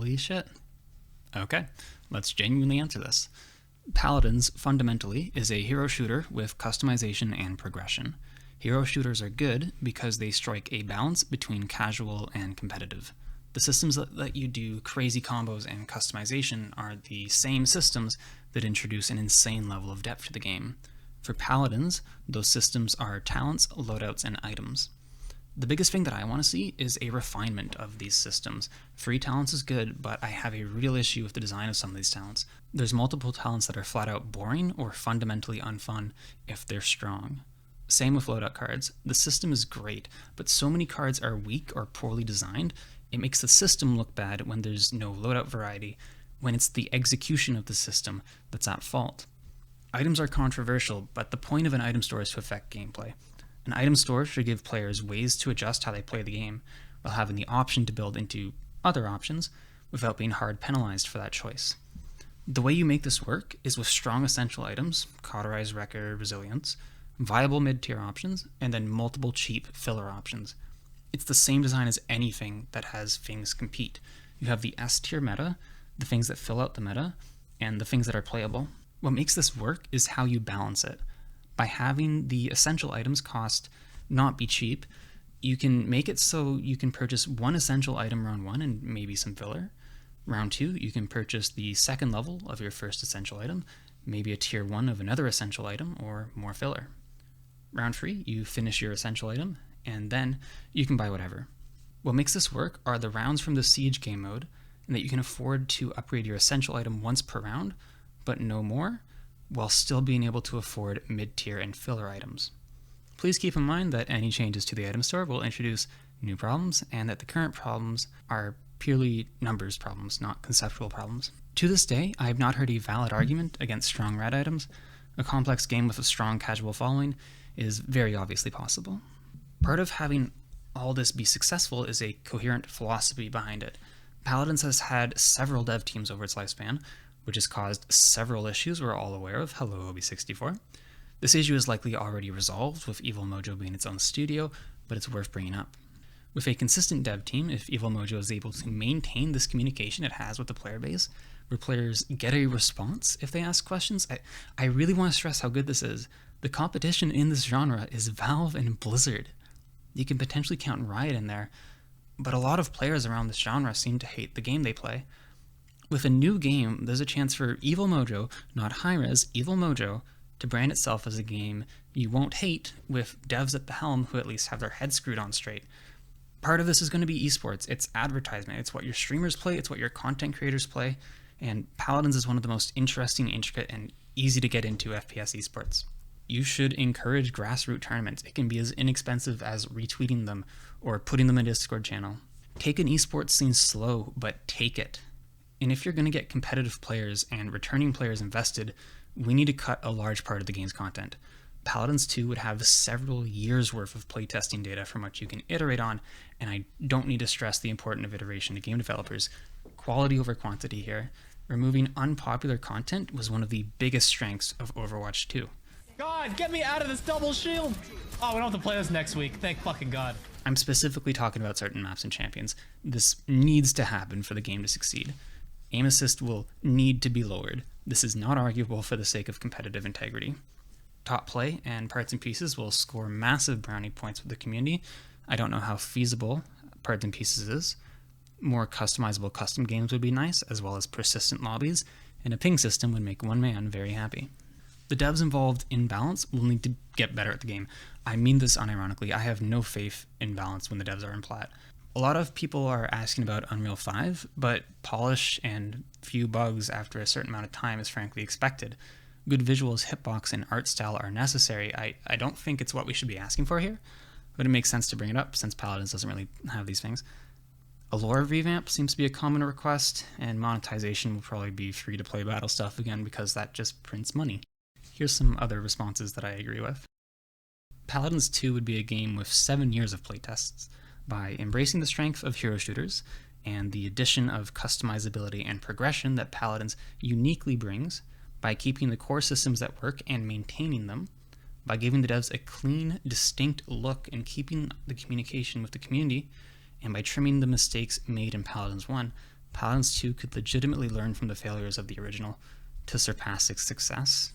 fundamentally shit? Okay, let's genuinely answer this. Paladins, fundamentally, is a hero shooter with customization and progression. Hero shooters are good because they strike a balance between casual and competitive. The systems that let you do crazy combos and customization are the same systems that introduce an insane level of depth to the game. For Paladins, those systems are talents, loadouts, and items. The biggest thing that I want to see is a refinement of these systems. Free talents is good, but I have a real issue with the design of some of these talents. There's multiple talents that are flat out boring or fundamentally unfun if they're strong. Same with loadout cards. The system is great, but so many cards are weak or poorly designed, it makes the system look bad when there's no loadout variety, when it's the execution of the system that's at fault. Items are controversial, but the point of an item store is to affect gameplay. An item store should give players ways to adjust how they play the game, while having the option to build into other options without being hard penalized for that choice. The way you make this work is with strong essential items, cauterized wrecker, resilience, viable mid-tier options, and then multiple cheap filler options. It's the same design as anything that has things compete. You have the S-tier meta, the things that fill out the meta, and the things that are playable. What makes this work is how you balance it. By having the essential items cost not be cheap, you can make it so you can purchase one essential item round 1 and maybe some filler. Round 2, you can purchase the second level of your first essential item, maybe a tier 1 of another essential item, or more filler. Round 3, you finish your essential item, and then you can buy whatever. What makes this work are the rounds from the Siege game mode, and that you can afford to upgrade your essential item once per round, but no more, while still being able to afford mid-tier and filler items. Please keep in mind that any changes to the item store will introduce new problems, and that the current problems are purely numbers problems, not conceptual problems. To this day, I have not heard a valid argument against strong red items. A complex game with a strong casual following is very obviously possible. Part of having all this be successful is a coherent philosophy behind it. Paladins has had several dev teams over its lifespan, which has caused several issues we're all aware of. Hello, Obi64. This issue is likely already resolved, with Evil Mojo being its own studio, but it's worth bringing up. With a consistent dev team, if Evil Mojo is able to maintain this communication it has with the player base, where players get a response if they ask questions, I really want to stress how good this is. The competition in this genre is Valve and Blizzard. You can potentially count Riot in there, but a lot of players around this genre seem to hate the game they play. With a new game, there's a chance for Evil Mojo, not Hi-Rez, Evil Mojo, to brand itself as a game you won't hate, with devs at the helm who at least have their heads screwed on straight. Part of this is going to be esports. It's advertisement. It's what your streamers play. It's what your content creators play. And Paladins is one of the most interesting, intricate, and easy to get into FPS esports. You should encourage grassroots tournaments. It can be as inexpensive as retweeting them or putting them in a Discord channel. Take an esports scene slow, but take it. And if you're going to get competitive players and returning players invested, we need to cut a large part of the game's content. Paladins 2 would have several years worth of playtesting data from which you can iterate on, and I don't need to stress the importance of iteration to game developers. Quality over quantity here. Removing unpopular content was one of the biggest strengths of Overwatch 2. God, get me out of this double shield! Oh, we don't have to play this next week. Thank fucking God. I'm specifically talking about certain maps and champions. This needs to happen for the game to succeed. Aim assist will need to be lowered. This is not arguable for the sake of competitive integrity. Top play and parts and pieces will score massive brownie points with the community. I don't know how feasible parts and pieces is. More customizable custom games would be nice, as well as persistent lobbies, and a ping system would make one man very happy. The devs involved in balance will need to get better at the game. I mean this unironically. I have no faith in balance when the devs are in plat. A lot of people are asking about Unreal 5, but polish and few bugs after a certain amount of time is frankly expected. Good visuals, hitbox, and art style are necessary. I don't think it's what we should be asking for here, but it makes sense to bring it up since Paladins doesn't really have these things. A lore revamp seems to be a common request, and monetization will probably be free-to-play battle stuff again because that just prints money. Here's some other responses that I agree with. Paladins 2 would be a game with 7 years of playtests. By embracing the strength of hero shooters and the addition of customizability and progression that Paladins uniquely brings, by keeping the core systems that work and maintaining them, by giving the devs a clean, distinct look and keeping the communication with the community, and by trimming the mistakes made in Paladins 1, Paladins 2 could legitimately learn from the failures of the original to surpass its success.